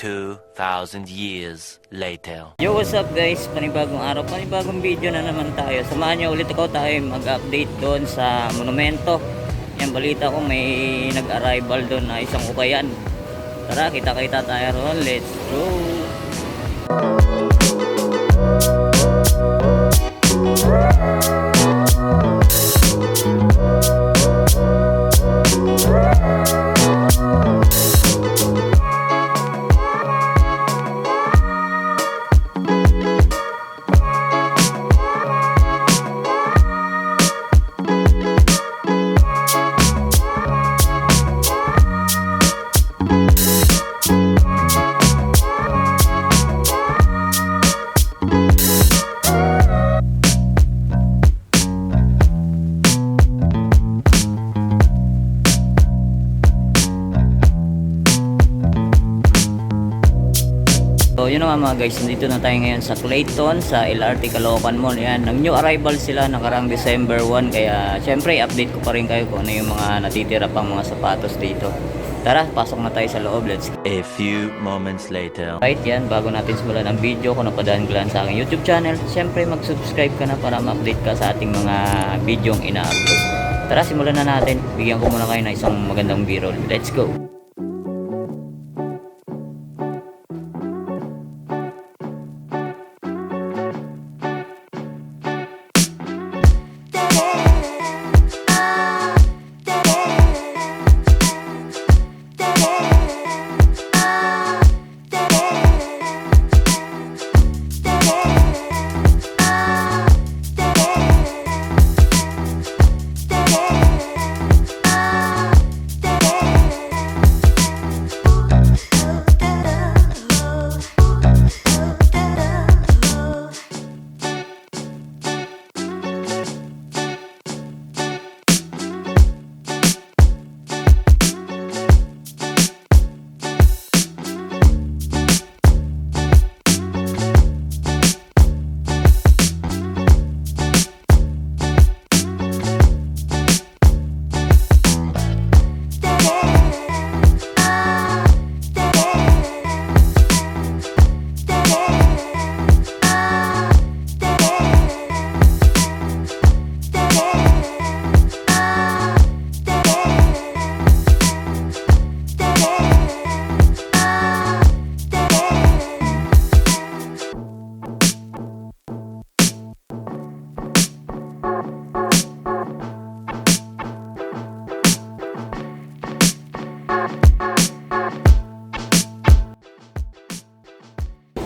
2,000 years later. Yo, what's up guys? Panibagong araw, panibagong video na naman tayo. Samahan niyo ulit ako, tayo mag-update doon sa monumento. Yan, balita ko may nag-arrival doon na isang ukayan. Tara, kita-kita tayo ron. Let's go! So yun nga mga guys, nandito na tayo ngayon sa Clayton, sa LRT Caloocan Mall. Yan, nag new arrival sila nakarang December 1. Kaya syempre update ko pa rin kayo kung ano yung mga natitira pang mga sapatos dito. Tara, pasok na tayo sa loob. Let's go. A few moments later. Right, yan, bago natin simulan ang video, kung napadaan ka lang sa aking YouTube channel, syempre mag-subscribe ka na para ma-update ka sa ating mga videong ina-upload. Tara, simulan na natin. Bigyan ko muna kayo ng isang magandang b-roll. Let's go.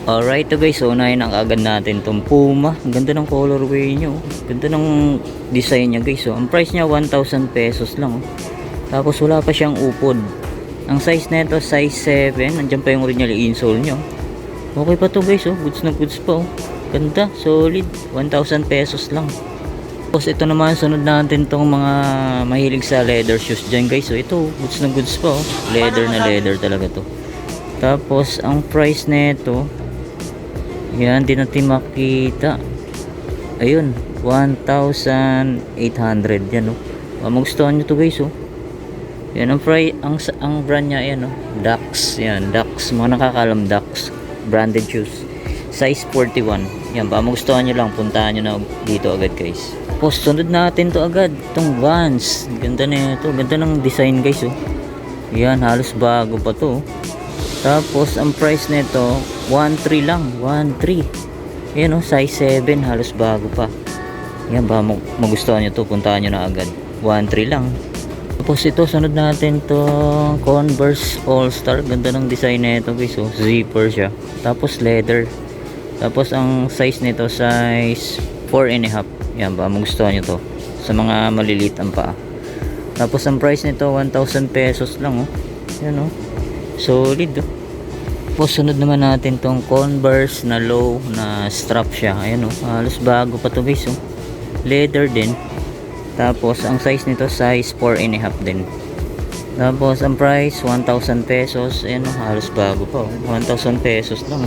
Alright to guys, so unahin ang agad natin itong Puma. Ang ganda ng colorway nyo, ganda ng design nya guys. So ang price nya 1,000 pesos lang. Tapos wala pa siyang upod. Ang size nito size 7. Nandiyan pa yung original insole nyo. Okay pa to guys, goods na goods pa. Ganda, solid, 1,000 pesos lang. Tapos ito naman, sunod natin tong mga mahilig sa leather shoes dyan guys. So ito, goods na goods pa. Leather na leather talaga to. Tapos ang price nito, yan, di natin makita. Ayun, 1,800 yan, magustuhan nyo to guys, yan ang price, ang brand nya, yan, Dax, yan, Dax, mga nakakalam, Dax branded shoes, size 41. Yan, magustuhan nyo lang, puntahan nyo na dito agad guys. Tapos sunod natin to agad, itong Vans. Ganda na ito, ganda ng design guys, yan, halos bago pa to. Tapos ang price nito 1,300 lang, 1,300. Yan, size 7, halos bago pa. Yan, ba magustuhan nyo to, puntahan nyo na agad. 1,300 lang. Tapos ito, sunod natin to Converse All Star. Ganda ng design nito guys, zipper siya. Tapos leather. Tapos ang size nito size 4.5. Yan, ba magustuhan nyo to sa mga maliliit ang paa. Tapos ang price nito 1,000 pesos lang, yan, solid. Tapos sunod naman natin tong Converse na low na strap siya. Ayan, halos bago pa to guys, leather din. Tapos ang size nito size 4.5 din. Tapos ang price 1,000 pesos. Ayan, halos bago pa, 1,000 pesos lang.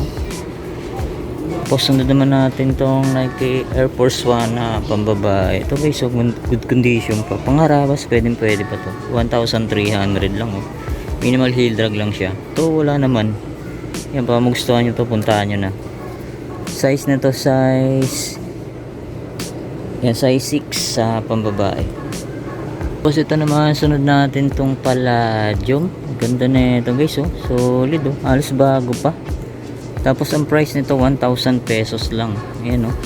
Tapos sunod naman natin tong Nike Air Force 1 na pambabae. Ito guys, good condition pa. Pangharabas, pwede pa to. 1,300 lang. Minimal heel drag lang siya. Ito wala naman. Yan, baka magustuhan nyo to, puntahan nyo na. Size na to, size 6 sa pambabae. Tapos ito naman, sunod natin tong Palladium. Ganda na ito guys, oh. Solid, oh. Halos bago pa. Tapos ang price nito 1,000 pesos lang. Ayan, oh.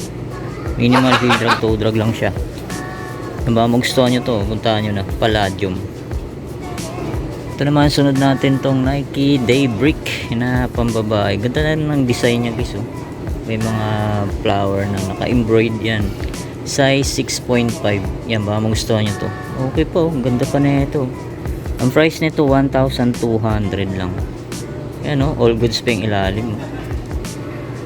Minimal heel drag, toe drag lang siya. Kung baka magustuhan nyo to, puntahan nyo na. Palladium. Ito naman, sunod natin tong Nike Daybreak na pambabae. Ganda na rin ang design niya guys, oh. May mga flower na naka-embroid yan. Size 6.5. Yan, baka magustuhan nyo to. Okay po, ganda pa na ito. Ang price nito 1,200 lang. Yan, oh, all goods pa yung ilalim.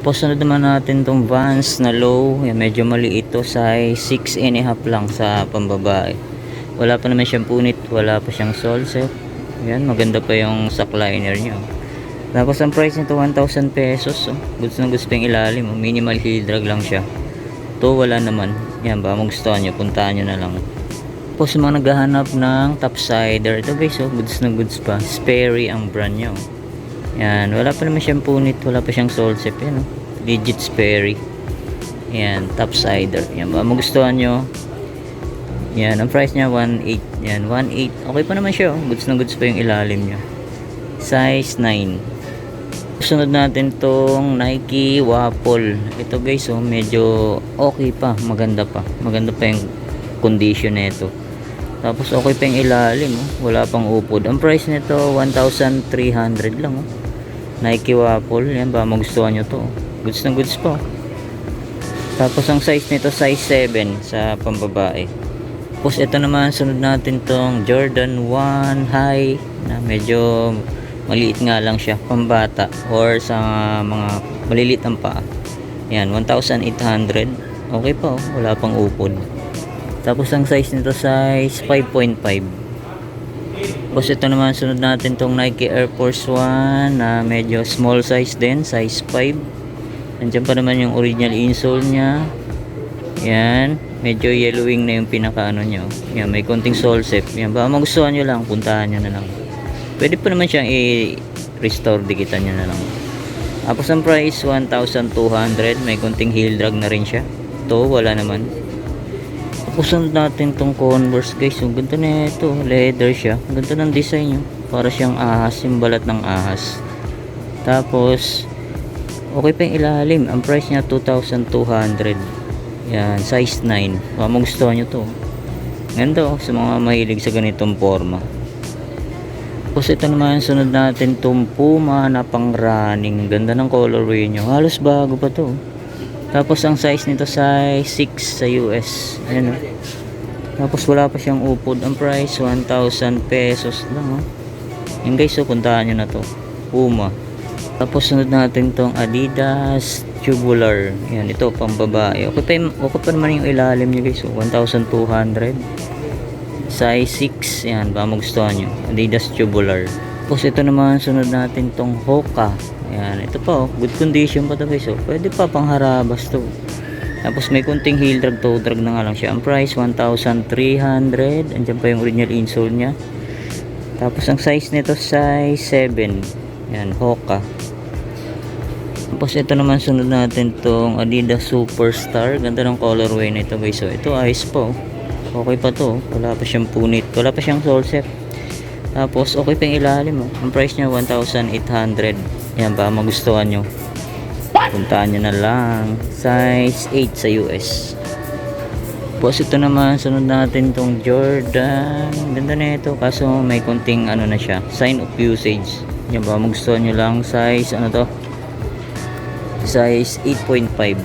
Tapos sunod naman natin tong Vans na low. Yan, medyo maliit to, size 6.5 lang sa pambabae. Wala pa naman siyang punit, wala pa siyang sole set. Yan, maganda pa yung sock liner niya. Tapos ang price nito 1,000 pesos. Oh. Goods na goods pa yung ilalim. Oh. Minimal heel drag lang siya. To wala naman. Yan, baka magustuhan nyo, puntahan nyo na lang. Tapos mga naghahanap ng topsider, ito guys, oh, goods na goods pa. Sperry ang brand nyo. Yan, wala pa naman siyang punit, wala pa siyang sole set. Yan, oh. Legit Sperry. Yan, topsider. Yan, baka magustuhan nyo. Yan, ang price niya 1,800. Yan, 1,800. Okay pa naman siya, oh. Goods na goods pa yung ilalim niya. Size 9. Sunod natin tong Nike Waffle. Ito guys, oh, medyo okay pa, maganda pa yung condition nito. Tapos okay pa yung ilalim, oh. Wala pang upod. Ang price nito 1,300 lang, oh. Nike Waffle. Yan, ba magustuhan nyo to, oh. Goods na goods pa, oh. Tapos ang size nito size 7 sa pambabae. Tapos ito naman, sunod natin tong Jordan 1 High na medyo maliit nga lang siya, pambata or sa mga maliliit ang paa. Yan, 1,800. Okay pa, oh. Wala pang upod. Tapos ang size nito size 5.5. Tapos ito naman, sunod natin tong Nike Air Force 1 na medyo small size din, size 5. Nandiyan pa naman yung original insole nya. Yan, medyo yellowing na yung pinaka ano nyo. Yan, may konting sole set. Yan, baka magustuhan nyo lang, puntahan nyo na lang. Pwede pa naman siyang i-restore, dikitan nyo na lang. Tapos ang price 1,200. May konting heel drag na rin siya. Ito wala naman. Tapos sunod natin tong Converse guys. Yung ganda na ito, leather siya. Ganda ng design nyo, para siyang ahas, yung balat ng ahas. Tapos okay pa yung ilalim. Ang price niya 2,200. Yan, size 9. Baka magustuhan nyo to. Ganda, oh, sa mga mahilig sa ganitong forma. Tapos ito naman, sunod natin itong Puma na pang running. Ganda ng colorway nyo. Halos bago pa to. Tapos ang size nito size 6 sa US. Ayan, oh. Tapos wala pa siyang upod. Ang price 1,000 pesos lang, oh. Yan guys, so puntahan nyo na to. Puma. Tapos sunod natin itong Adidas Tubular. Yan, ito pang babae. Okay pa naman yung ilalim nyo guys, oh. 1,200. Size 6. Yan, baka magustuhan nyo. Adidas Tubular. Tapos ito naman, sunod natin tong Hoka. Yan, ito pa, oh. Good condition pa to guys, oh. Pwede pa pang harabas to. Tapos may kunting heel drag, toe drag na nga lang siya. Ang price 1,300. Andiyan pa yung original insole nya. Tapos ang size nito size 7. Yan, Hoka. Tapos ito naman, sunod natin tong Adidas Superstar. Ganda ng colorway nito guys, oh. Ito ayos po, oh. Okay pa to, wala pa siyang punit, wala pa siyang sole set. Tapos okay pa yung ilalim, oh. Ang price niya 1,800. Yan, ba magustuhan nyo, puntaan nyo na lang. Size 8 sa US. Tapos ito naman, sunod natin tong Jordan. Ganda na ito, kaso may konting ano na siya, sign of usage. Yan, ba magustuhan nyo lang. Size ano to, size 8.5.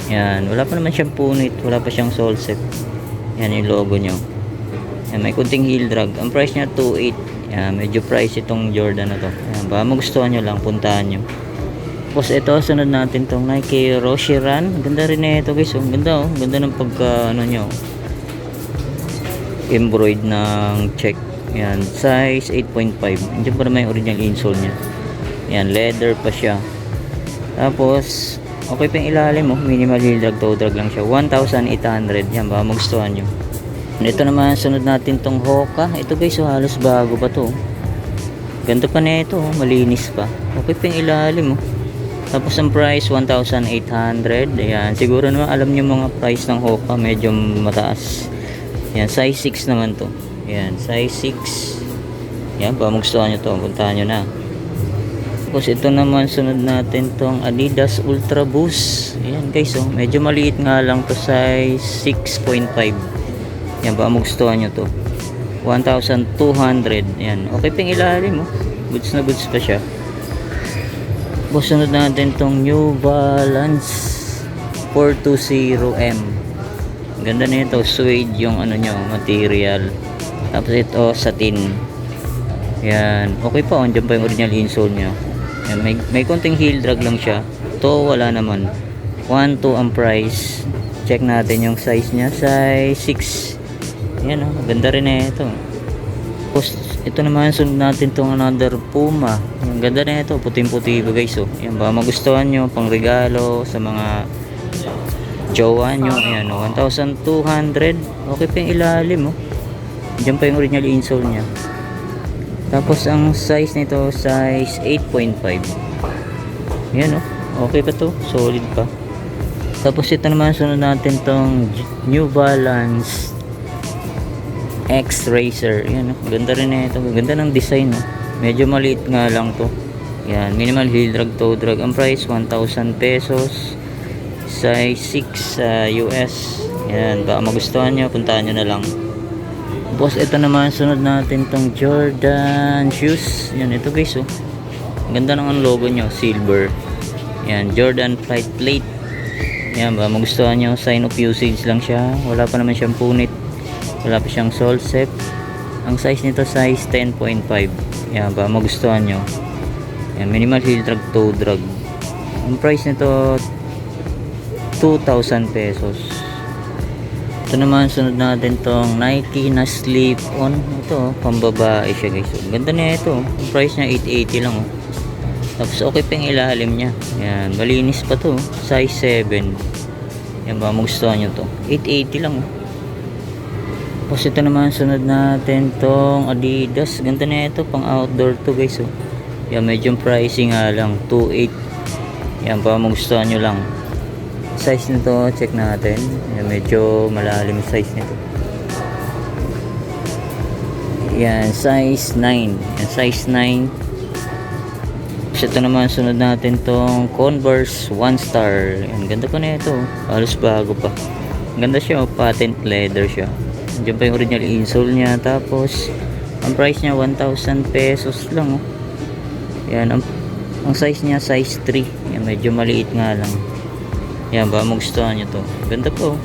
Yan, wala pa naman siyang punit, wala pa siyang sole set. Yan yung logo nyo. Yan, may kunting heel drag. Ang price niya 2,800. Yan, medyo price itong Jordan na to. Yan, baka magustuhan nyo lang, puntahan nyo. Tapos ito, sunod natin tong Nike Roshe Run. Ganda rin na ito guys, oh. Ganda, oh. Ganda ng pagka ano nyo, embroid ng check. Yan, size 8.5. Hindi pa naman yung original insole nya. Yan, leather pa siya. Tapos okay pa yung ilalim, oh. Minimal heel drag, toe drag lang siya. 1,800. Yan, baka magustuhan nyo. Ito naman, sunod natin tong Hoka. Ito guys, oh, halos bago pa to. Ganda pa nito, oh. Malinis pa. Okay pa yung ilalim, oh. Tapos ang price 1,800. Ayan, siguro naman alam niyo mga price ng Hoka, medyo mataas. Ayan, size 6 naman to. Ayan, size 6. Ayan, baka magustuhan nyo to, puntahan nyo na. Tapos ito naman, sunod natin tong Adidas Ultra Boost. Ayan guys, oh, medyo maliit nga lang to, size 6.5. Ayan, baka magustuhan nyo to. 1,200. Ayan, okay pa yung ilalim, oh. Goods na goods pa siya. Tapos sunod natin tong New Balance 420M. Ganda na ito, suede yung ano nyo, material. Tapos ito, satin. Yan, okay pa, andyan pa yung original insole nya. Yan, may konting heel drag lang siya. Ito wala naman. 1,2 ang price. Check natin yung size nya, size 6. Yan, oh, ganda rin na ito. Tapos ito naman, sunod natin tong another Puma. Ang ganda na ito, puting-puti ba guys, oh. Yan, baka magustuhan nyo pang regalo sa mga jowa nyo. Ayan, 1,200. Okay pa yung ilalim, oh. Diyan pa yung original insole nya. Tapos ang size nito, size 8.5. Ayan, oh. Okay pa to, solid pa. Tapos ito naman, sunod natin tong New Balance X Racer. Ayan, oh. Ganda rin na ito. Ganda ng design, oh. Medyo maliit nga lang to. Ayan, minimal heel drag, toe drag. Ang price 1,000 pesos. Size 6 sa US. Ayan, baka magustuhan nyo, puntahan nyo na lang. Tapos ito naman, sunod natin tong Jordan shoes. Yan, ito guys, oh. Ganda ng logo nyo, silver. Yan, Jordan flight plate. Yan, baka magustuhan nyo, sign of usage lang siya. Wala pa naman siyang punit. Wala pa siyang sole set. Ang size nito, size 10.5. Yan, baka magustuhan nyo. Yan, minimal heel drag, toe drag. Ang price nito 2,000 pesos. Ito naman, sunod natin tong Nike na slip on. Ito, pambabae siya guys. Ganda na ito. Ang price niya 880 lang, oh. Tapos okay pa yung ilalim niya. Yan, malinis pa to, size 7. Yan, ba magustuhan nyo to, 880 lang, oh. Tapos ito naman, sunod natin tong Adidas. Ganda na ito, pang outdoor to guys, oh. Yan, medyo pricing nga lang, 2.8. Yan, ba magustuhan nyo lang. Size nito, check natin. Yan, medyo malalim size nito. Yan, size 9. Yan, size 9. So, ito naman, sunod natin tong Converse One Star. Yan, ganda pa na ito. Halos bago pa. Ganda siya, oh, patent leather siya. Diyan pa yung original insole niya. Tapos, ang price niya 1,000 pesos lang, oh. Yan, ang size niya, size 3. Yan, medyo maliit nga lang. Yan, baka magustuhan nyo to. Ganda po.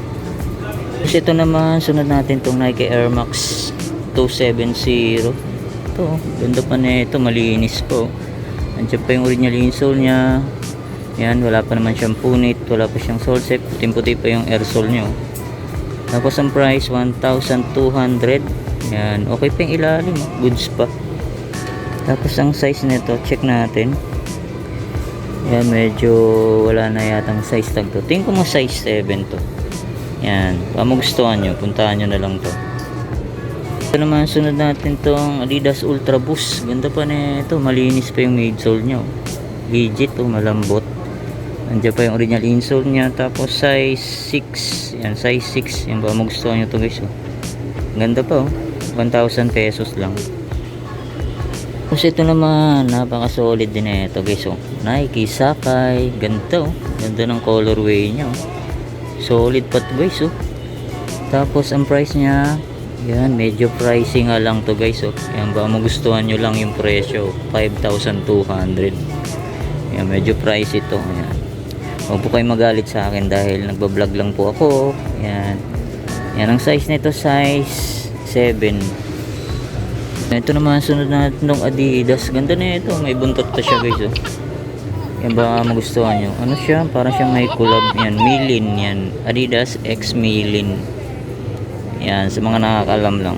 Tapos ito naman, sunod natin tong Nike Air Max 270. Ito, ganda pa na ito. Malinis po. Andiyan pa yung original insole nya. Yan, wala pa naman siyang punit. Wala pa siyang sole set. Puting-puti pa yung air sole nyo. Tapos ang price, 1,200. Yan, okay pa yung ilalim. Goods pa. Tapos ang size nito, check natin. Yan, medyo wala na yatang size tag to. Tingin ko mo size 7 to. Yan, baka magustuhan nyo, puntahan nyo na lang to. Ito naman, sunod natin tong Adidas Ultra Boost. Ganda pa na ito, malinis pa yung midsole nyo. Legit, oh, malambot. Nandiyan pa yung original insole nya. Tapos size 6. Yan, size 6. Yan, baka magustuhan nyo to guys, oh. Ganda pa, oh. 1,000 pesos lang. Tapos ito naman, napaka solid din na ito guys, oh. Nike Sakai, ganda, oh. Ganda ng colorway nya, oh. Solid pa to guys, oh. Tapos ang price nya, yan, medyo pricing nga lang to guys, oh. Yan, baka magustuhan nyo lang yung presyo, 5,200. Yan, medyo price ito. Yan, huwag po kayo magalit sa akin dahil nagbablog lang po ako. Yan, yan ang size nito, size 7. Ito naman, sunod natin ng Adidas. Ganda na ito, may buntot pa siya guys, oh. Yan, baka magustuhan nyo. Ano siya, parang siyang may collab. Yan, Milin, yan, Adidas X Milin. Yan, sa mga nakakalam lang.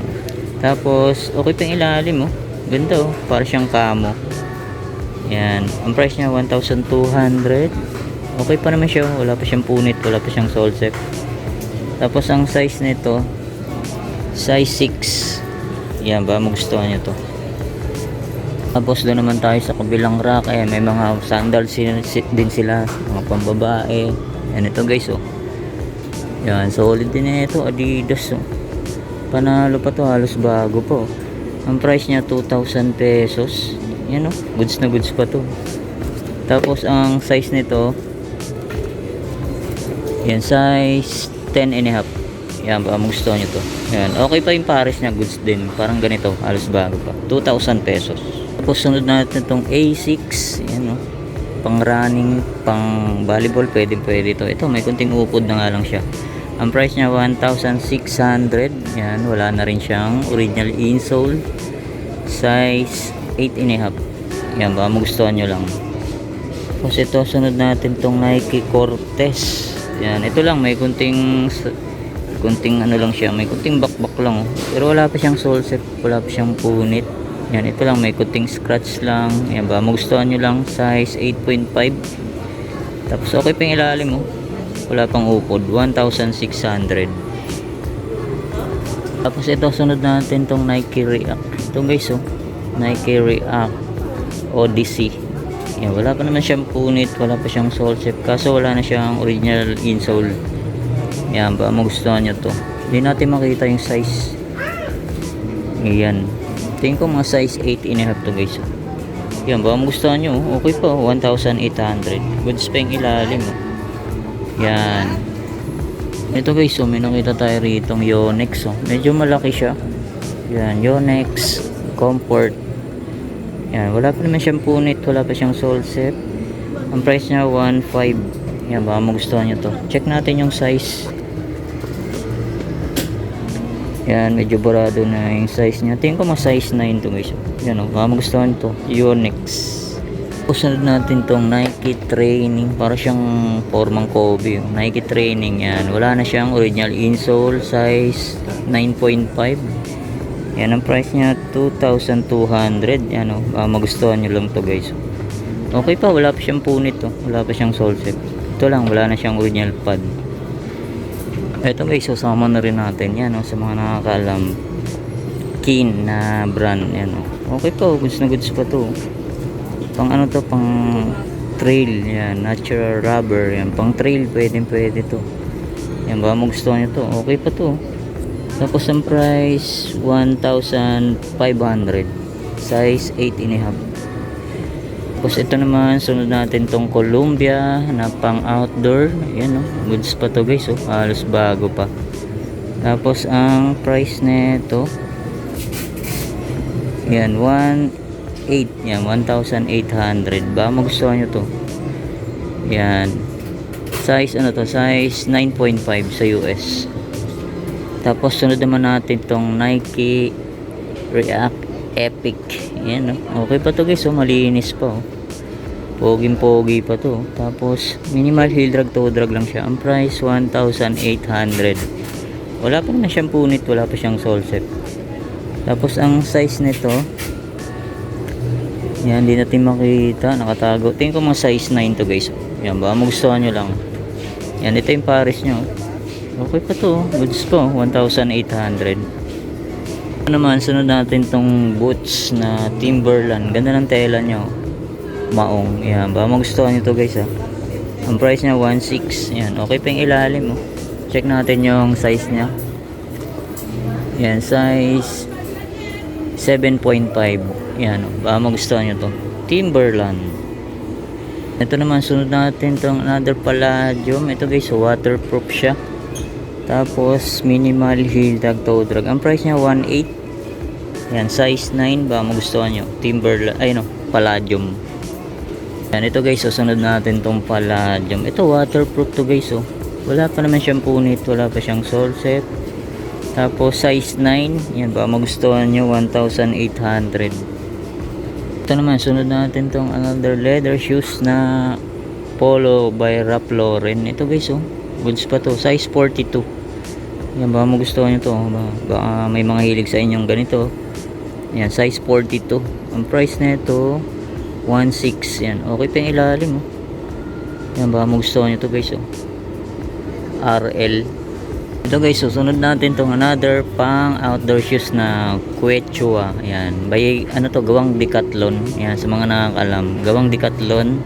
Tapos okay pa yung ilalim, oh. Ganda, oh, parang siyang camo. Yan, ang price niya 1,200. Okay pa naman siya, wala pa siyang punit, wala pa siyang sole set. Tapos ang size nito, size 6. Yan, ba magustuhan nyo to. Tapos doon naman tayo sa kabilang rack, may mga sandals din sila, mga pambabae. Yan ito guys, oh. Yan, solid din ito, Adidas, oh. Panalo pa to, halos bago po. Ang price niya 2,000 pesos. Yan, oh, goods na goods pa to. Tapos ang size nito, yan, size 10 and a half. Yan, baka gusto nyo to. Yan, okay pa yung pares niya, goods din. Parang ganito, halos bago pa. 2,000 pesos. Tapos sunod natin itong A6. Yan, oh. Pang running, pang volleyball, pwede ito. Ito, may kunting upod na nga lang siya. Ang price niya 1,600. Yan, wala na rin siyang original insole. Size 8 and a half. Yan, baka magustuhan nyo lang. Tapos ito, sunod natin itong Nike Cortez. Yan, ito lang, may kunting ano lang siya, may kunting bakbak lang, oh. Pero wala pa siyang sole set, wala pa siyang punit. Yan, ito lang, may kunting scratch lang. Yan, ba magustuhan nyo lang, size 8.5. Tapos okay pa yung ilalim, oh. Wala pang upod, 1,600. Tapos ito, sunod natin tong Nike React. Ito guys, oh, Nike React Odyssey. Yan, wala pa naman siyang punit, wala pa siyang sole set, kaso wala na siyang original insole. Yan, ba magustuhan nyo to. Hindi natin makita yung size. Yan, tingin ko mga size 8 and a half to guys. Yan, ba magustuhan nyo, okay pa, 1,800. Goods pa yung ilalim, oh. Yan, ito guys, may nakita tayo rito yung Yonex, oh. Medyo malaki siya. Yan, Yonex Comfort. Yan, wala pa naman siyang punit, wala pa siyang sole set. Ang price niya 1,500. Yan, baka magustuhan nyo to. Check natin yung size. Yan, medyo barado na yung size niya. Tingin ko mga size 9 to guys. Yan, oh, baka magustuhan to. Yonex. Sunod natin tong Nike Training. Para siyang formang Kobe, oh. Nike Training, yan. Wala na siyang original insole. Size 9.5. Yan, ang price niya 2,200. Yan, oh, magustuhan nyo lang to guys. Okay pa, wala pa siyang punit, oh. Wala pa siyang sole set. Ito lang, wala na siyang original pad. Ito guys, susama na rin natin. Yan, oh, sa mga nakakalam, Keen na brand. Yan, oh. Okay pa, goods na goods pa to. Pang ano to, pang trail. Yan, natural rubber. Yan, pang trail, pwede to. Yan, baka magustuhan nyo to. Okay pa to. Tapos ang price 1,500. Size 8 and a half. Tapos ito naman, sunod natin tong Columbia na pang outdoor. Ayan, oh, goods pa to guys, oh. Halos bago pa. Tapos ang price nito, yan, 1,800. Yan, 1,800. Ba magustuhan nyo to. Yan, size ano to, size 9.5 sa US. Tapos sunod naman natin tong Nike React Epic. Yan, oh. Okay pa to guys, oh. Malinis pa, oh. Poging-pogi pa to. Tapos minimal heel drag, toe drag lang siya. Ang price 1,800. Wala pa naman siyang punit, wala pa siyang sole set. Tapos ang size nito, yan, hindi natin makita, nakatago. Tingin ko mga size 9 to guys. Yan, baka magustuhan nyo lang. Yan, ito yung pares nyo. Okay pa to, goods po, 1,800. Naman, sunod natin tong boots na Timberland. Ganda ng tela nyo, maong. Yan, baka magustuhan nyo to guys, ha. Ang price nya 1,600. Yan, okay pa yung ilalim, oh. Check natin yung size nya. Yan, size 7.5. Yan, oh, baka magustuhan nyo to. Timberland. Ito naman, sunod natin tong another Palladium. Ito guys, waterproof siya. Tapos minimal heel drag, toe drag. Ang price niya 1,800. Yan, size 9. Baka magustuhan nyo. Timberland, ay no, Palladium. Yan, ito guys, sunod natin tong Palladium. Ito waterproof to guys, oh. Wala pa naman siyang punit, wala pa siyang sole set. Tapos size 9. Yan, baka magustuhan nyo, 1,800. Ito naman, sunod natin tong another leather shoes na Polo by Ralph Lauren. Ito guys, oh, goods pa to, size 42. Yan, baka magustuhan nyo to. Baka may mga hilig sa inyong ganito. Yan, size 42. Ang price na ito 1,600. Yan, okay pa yung ilalim, oh. Yan, baka magustuhan nyo to guys, oh. RL. Ito guys, susunod natin tong another pang outdoor shoes na Quechua. Ayan, by ano to, gawang Decathlon. Ayan, sa mga nakakalam, gawang Decathlon.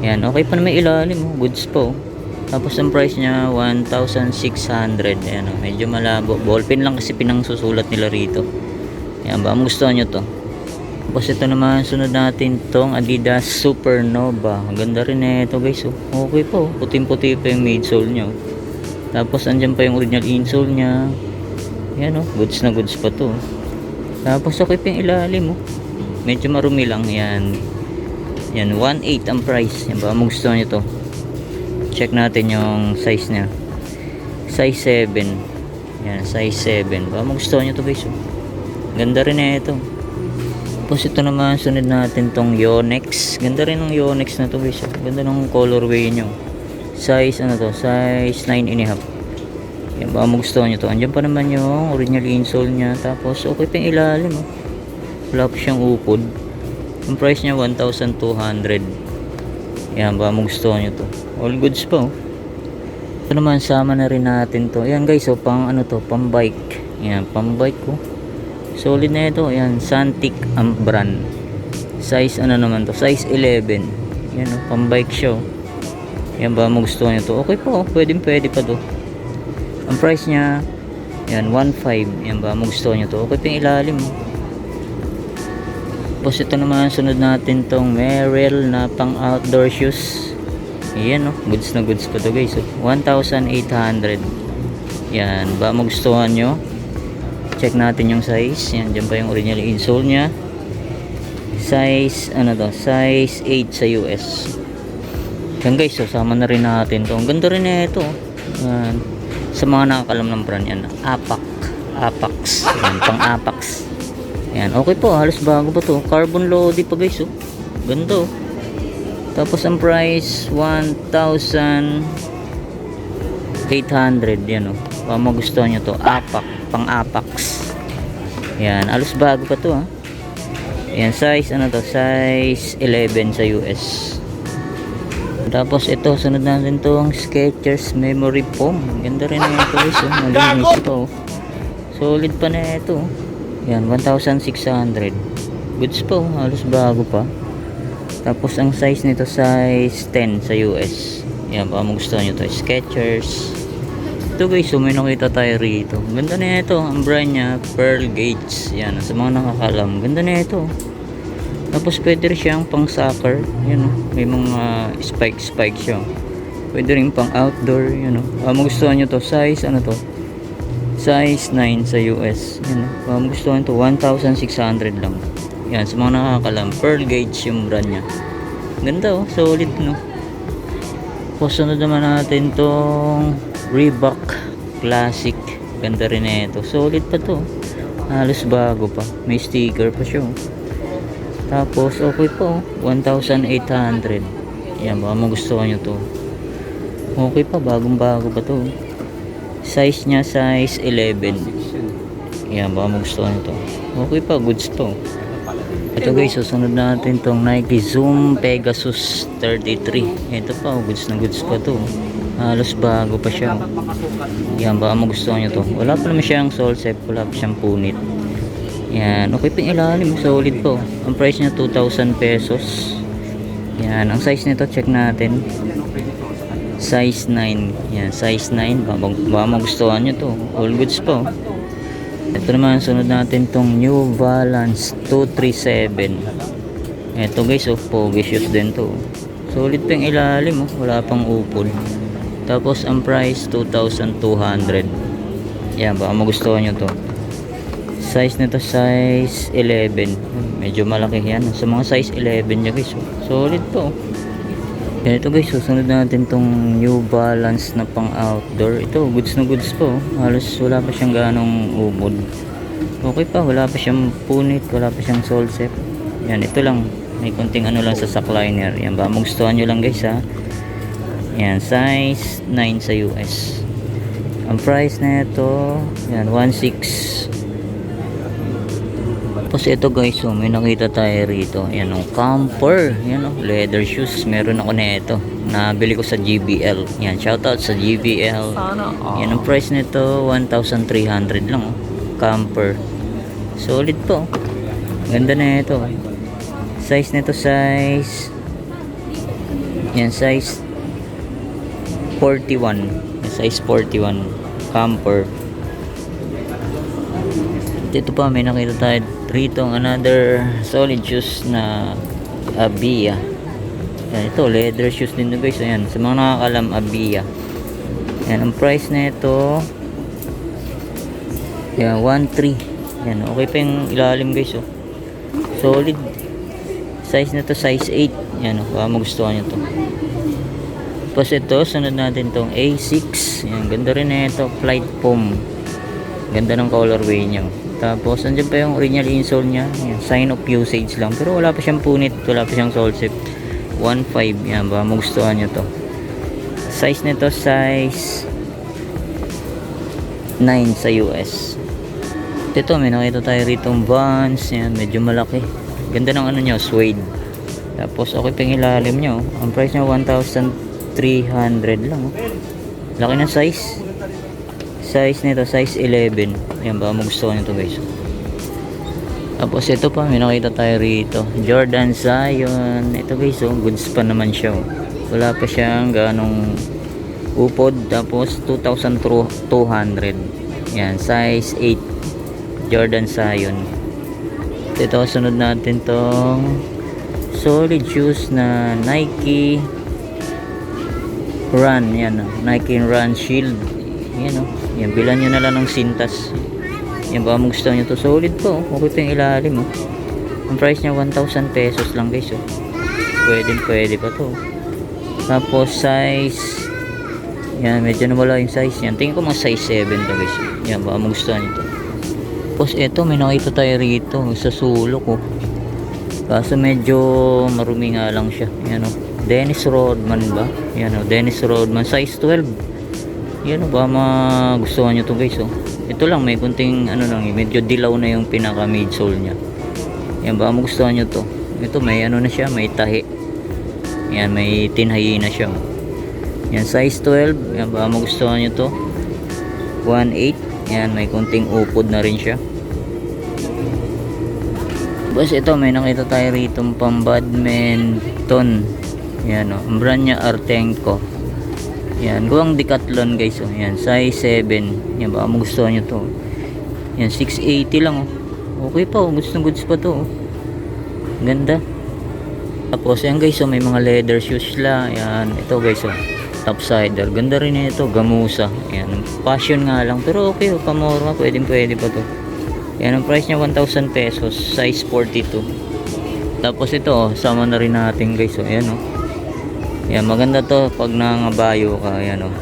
Ayan, okay pa na may ilalim, oh. Goods po. Tapos ang price niya 1,600. Ayan, oh, medyo malabo. Ballpen lang kasi pinangsusulat nila rito. Ayan, ba gusto nyo to? Tapos ito naman, sunod natin tong Adidas Supernova. Ang ganda rin eh ito guys, oh. Okay po, puting-puti pa yung midsole nyo. Tapos andyan pa yung original insole nya. Yan, oh, goods na goods pa to. Tapos okay pa yung ilalim, oh. Medyo marumi lang. Yan, 1.8 ang price. Yan ba, gusto nyo to? Check natin yung size nya. Size 7. Yan, size 7 ba, gusto nyo to guys, oh. Ganda rin eh ito. Tapos ito naman, sunod natin tong Yonex. Ganda rin ng Yonex na to guys, oh. Ganda ng colorway nyo. Size ano to, size 9.5. Yan ba, magustuhan nyo to. Andyan pa naman yung original insole nya. Tapos okay pa yung ilalim, oh. Wala pa siyang upod. Ang price nya 1,200. Yan ba, magustuhan nyo to. All goods pa, oh. Ito naman, sama na rin natin to. Yan guys, oh, pang ano to, pang bike. Yan, pang bike ko. Solid na ito. Yan, Santic ang brand. Size ano naman to, size 11. Yan, oh, pang bike siya, oh. Yan ba, magustuhan nyo to? Okay po, pwede pa to. Ang price nya, yan, 1.5. Yan ba, magustuhan nyo to? Okay pa yung ilalim. Tapos ito naman, sunod natin tong Merrell na pang outdoor shoes. Yan, oh, goods na goods pa to guys, oh. 1,800. Yan ba, magustuhan nyo? Check natin yung size. Yan, dyan pa yung original insole nya. Size, ano to, size 8 sa US. Yan guys, so sama na rin natin to. Ang ganda rin na ito. Yan. Sa mga nakakalam ng brand yan, Apax. Yan, pang Apax. Yan, okay po, halos bago pa to. Carbon loaded pa guys, oh. Ganda, oh. Tapos ang price 1,800. Yan, oh. Kung magustuhan nyo to, pang Apax. Yan, halos bago pa to, ha. Yan, size ano to, size 11 sa US. Tapos ito, sunod natin tong Skechers Memory Foam. Ganda rin na ito guys, oh. Malinis pa, oh. Solid pa na ito. Yan, 1,600. Goods pa, oh. Halos bago pa. Tapos ang size nito, size 10 sa US. Yan, baka magustuhan nyo to, Skechers. Ito guys, so may nakita tayo rito. Ganda na ito, ang brand nya Pearl Gates. Yan, sa mga nakakalam, ganda na ito. Tapos pwede rin siyang pang soccer. Yan, oh. May mga spike siya. Pwede rin pang outdoor. Yan, oh. Magustuhan nyo to, size ano to, size 9 sa US. Yan, oh. Magustuhan to, 1,600 lang. Yan, sa mga nakakalam, Pearl Gates yung brand nya. Ganda, oh, solid, no. Tapos sunod naman natin tong Reebok Classic. Ganda rin na ito, solid pa to. Halos bago pa, may sticker pa siya, oh. Tapos okay po, 1,800. Yan, baka magustuhan nyo to. Okay pa, bagong bago pa to. Size nya, size 11. Yan, baka magustuhan nyo to. Okay pa, goods po. Ito guys, susunod natin tong Nike Zoom Pegasus 33. Ito pa, goods na goods pa to. Halos bago pa siya. Yan, baka magustuhan nyo to. Wala pa naman siyang sole set, wala pa siyang punit. Yan, okay pa yung ilalim, solid po. Ang price niya 2,000 pesos. Yan, ang size nito, check natin. Size 9. Yan, size 9. Baka magustuhan nyo to. All goods po. Ito naman, sunod natin tong New Balance 237. Ito guys, oh, pogi shoes din to. Solid pa yung ilalim, oh. Wala pang upol. Tapos ang price 2,200. Yan, baka magustuhan nyo to. Size nito, size 11. Medyo malaki yan. Sa mga size 11 niya guys, oh. Solid po. Yan, ito guys, susunod natin tong New Balance na pang outdoor. Ito, goods na goods po. Halos wala pa siyang ganong ubod. Okay pa, wala pa siyang punit, wala pa siyang sole set. Yan, ito lang. May konting ano lang sa sackliner. Yan, baka magustuhan nyo lang guys, ha. Yan, size 9 sa US. Ang price na ito, yan, 1,600. Tapos ito guys, oh, may nakita tayo rito. Yan oh, camper. Yan oh, leather shoes. Meron ako nito. Nabili ko sa GBL. Yan, shoutout sa GBL. Yan ang price nito, 1,300 lang oh. Camper. Solid po. Ganda na ito. Size nito size. Yan, size 41. Size 41. Camper. Ito pa, may nakita tayo rito another solid shoes na Abia. Yan, ito leather shoes din guys. Ayan, sa mga nakakalam, Abia. Yan, ang price na ito, yan, 1,300. Yan, okay pa yung ilalim guys oh. Solid. Size na to size 8. Yan oh, baka magustuhan nyo to. Tapos ito, sunod natin tong A6. Yan, ganda rin na ito, flight foam. Ganda ng colorway niya. Tapos andyan pa yung original insole niya. Yan, sign of usage lang. Pero wala pa siyang punit, wala pa siyang sole zip. 1,500. Yan, baka magustuhan nyo to. Size nito size 9 sa US. Ito, may nakita tayo rito Vans. Yan, medyo malaki. Ganda ng ano nyo, suede. Tapos okay pa yung ilalim nyo. Ang price niya 1,300 lang oh. Laki ng size. Size nito size 11. Ayan, baka magustuhan nyo ito guys. Tapos ito pa, may nakita tayo rito Jordan Zion. Ito guys oh, goods pa naman siya oh. Wala pa siyang ganong upod. Tapos 2,200. Yan, size 8 Jordan Zion. Ito, sunod natin tong solid shoes na Nike Run. Yan oh, Nike Run Shield. Yan oh. Yan, bilan nyo na lang ng sintas. Yan, baka magustuhan nyo to. Solid po. Okay pa yung ilalim oh. Ang price niya 1,000 pesos lang guys oh. Pwede pa to. Tapos size, yan, medyo nawala yung size. Yan, tingin ko mga size 7 to guys. Yan, baka magustuhan nyo to. Tapos eto, may nakita tayo rito sa sulok oh. Kaso medyo marumi nga lang siya. Yan oh, Dennis Rodman ba? Yan oh, Dennis Rodman size 12. Yan o, ba magustuhan nyo to guys oh. Ito lang, may kunting ano lang, medyo dilaw na yung pinaka midsole nya. Yan, ba magustuhan nyo to. Ito may ano na siya, may tahi. Yan, may tinhayi na siya oh. Yan, size 12. Yan, ba magustuhan nyo to. 1,800. Yan, may kunting upod na rin siya. Bas ito, may nakita tayo rito pang badminton. Yan o, ang brand nya Artenko. Yan, guwang Decathlon guys oh. Yan, size 7. Yan, baka magustuhan nyo to. Yan, 680 lang oh. Okay pa oh, goods pa to oh. Ganda. Tapos yan guys oh, may mga leather shoes la. Yan, ito guys oh, topsider. Ganda rin ito, gamusa. Yan, fashion nga lang, pero okay oh, pamora, pwede pa to. Yan, ang price niya 1,000 pesos, size 42. Tapos ito oh, sama na rin natin guys oh. Yan oh. Yan, maganda to pag nangabayo ka. Yan oh,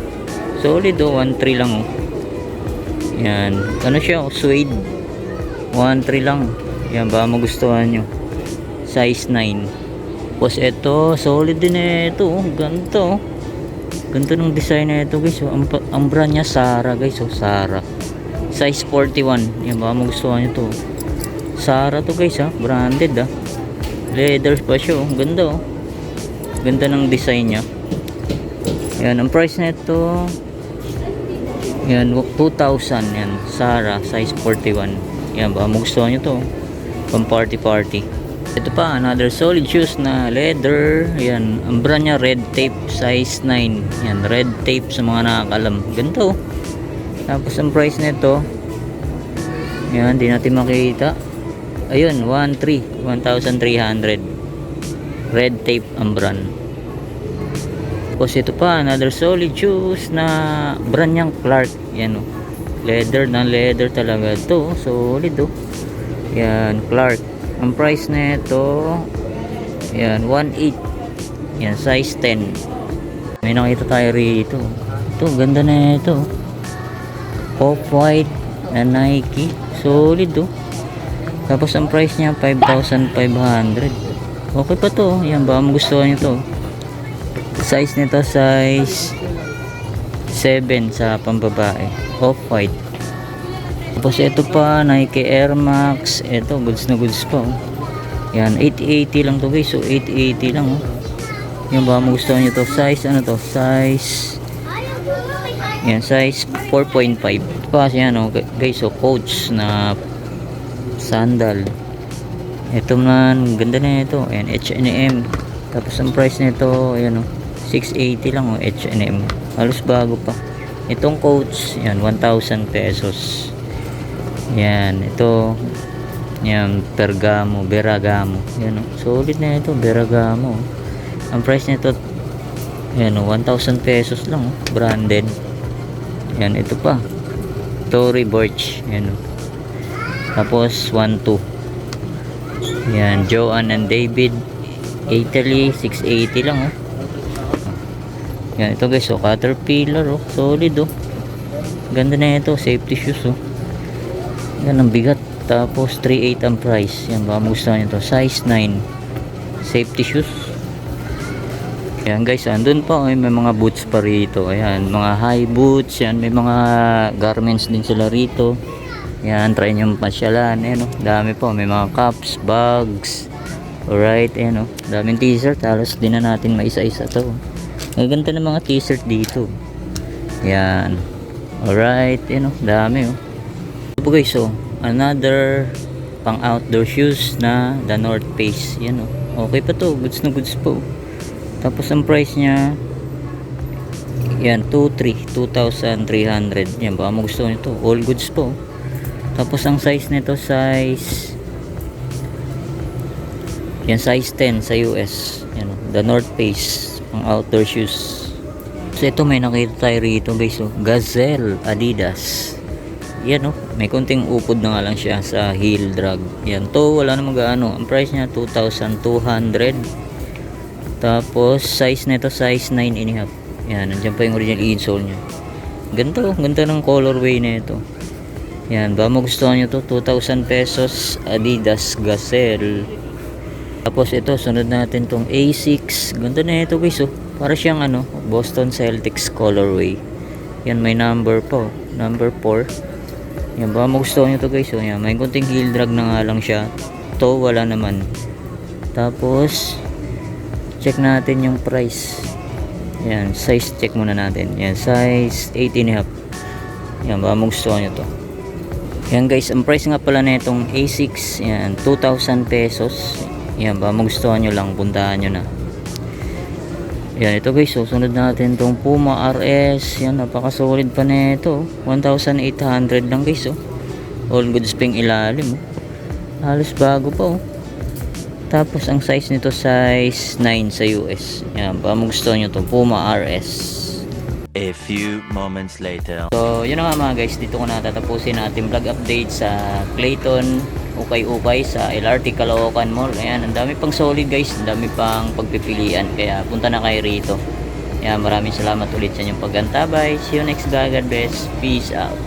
solid oh, 1,300 lang oh. Yan, ano siya oh, suede. 1,300 lang. Yan, baka magustuhan nyo. Size 9. Tapos ito, solid din ito oh. Ganito oh. Ganito ng design na ito guys oh. Ang brand nya Zara guys oh, Zara. Size 41. Yan, baka magustuhan nyo to. Zara to guys ha, branded ha. Leather pa siya oh. Ganda oh. Ganda ng design nya. Yan, ang price na ito, yan, 2,000. Yan, Zara, size 41. Yan, baka magustuhan nyo to. Pang party. Ito pa, another solid shoes na leather. Yan, ang brand nya Red Tape, size 9. Yan, Red Tape sa mga nakakalam. Ganito. Tapos ang price na ito, yan, di natin makita. Ayun, 1,300. Red Tape ang brand. Tapos ito pa, another solid shoes na brand niyang Clark. Yan o, leather na leather talaga to. Solid o. Yan, Clark. Ang price na ito, yan, 1,800. Yan, size 10. May nakita tayo rito. Ito, ganda na ito. Off-white na Nike. Solid o. Tapos ang price niya 5,500. Okay pa to. Yan, baka magustuhan nyo to. Size nito size 7 sa pambabae. Off-white. Tapos ito pa, Nike Air Max. Ito, goods na goods pa. Oh. Yan, 880 lang to guys. So, 880 lang. Oh. Yan ba, magustuhan nyo to? Size, ano to? Size, yan, size 4.5. Ito pa kasi yan, oh, guys. So, Coach na sandal. Ito man, ganda na ito. Ayan, H&M. Tapos ang price nito, ayan, oh, 680 lang, oh, H&M. Halos bago pa. Itong Coach, yan, 1,000 pesos. Yan, ito, yan, Beragamo. Yan, oh, solid na ito, Beragamo. Ang price nito, yan, oh, 1,000 pesos lang, oh, branded. Yan, ito pa, Tory Burch. Yan, oh. Tapos, 1,2. Yan, Joanne and David, Italy, 680 lang, oh. Yan, ito guys, oh, Caterpillar, oh, solid, oh. Ganda na ito, safety shoes, oh. Yan, ang bigat. Tapos 3.8 ang price. Yan, baka magustuhan nyo to. Size 9 safety shoes. Yan guys, andun pa, oh, may mga boots pa rito. Ayan, mga high boots. Yan, may mga garments din sila rito. Yan, try nyo pasyalan. Ayan, oh, dami po, may mga cups, bags. Alright, ayan, oh, daming t-shirt. Halos din na natin maisa-isa to. Ang ganda ng mga t-shirt dito. Yan, alright, ayan, oh, dami, oh. Ito guys, so another pang outdoor shoes na The North Face. Yan, oh, okay pa to, goods na goods po. Tapos ang price nya, yan, 2,300. Yan, baka magustuhan nyo to, all goods po. Tapos ang size nito, size, yan, size 10 sa US. Yan, oh, The North Face pang outdoor shoes. So ito, may nakita tayo rito guys, oh, Gazelle Adidas. Yan, oh, may konting upod na nga lang siya sa heel drag. Yan, to wala namang gaano. Ang price niya 2,200. Tapos size nito, size 9.5. Yan, nandiyan pa yung original insole niya. Ganito, ganda ng colorway nito. Yan, ba magustuhan nyo to, 2,000 pesos, Adidas Gazelle. Tapos ito, sunod natin tong A6. Ganda na ito guys, oh. Para siyang ano, Boston Celtics colorway. Yan, may number po, number 4. Yan, baka magustuhan nyo to guys, oh. Yan, may kunting heel drag na nga lang siya. To wala naman. Tapos check natin yung price. Yan, size check muna natin. Yan, size 8.5. Yan, baka magustuhan nyo to. Yan guys, ang price nga pala na itong A6, yan, 2,000 pesos. Yan, baka magustuhan nyo lang, puntahan nyo na. Yan, ito guys, so sunod natin itong Puma RS. Yan, napaka-solid pa na ito. 1,800 lang guys, oh. All goods ping ilalim, oh. Halos bago pa, oh. Tapos ang size nito, size 9 sa US. Yan, baka magustuhan nyo ito, Puma RS. A few moments later. So, yun na nga mga guys, dito ko na tatapusin natin vlog update sa Clayton Ukay-Ukay sa LRT Caloocan Mall. Ayan, ang dami pang solid guys, ang dami pang pagpipilian, kaya punta na kayo rito. Ayan, maraming salamat ulit sa inyong paggantabay. See you next vlog. God bless. Peace out.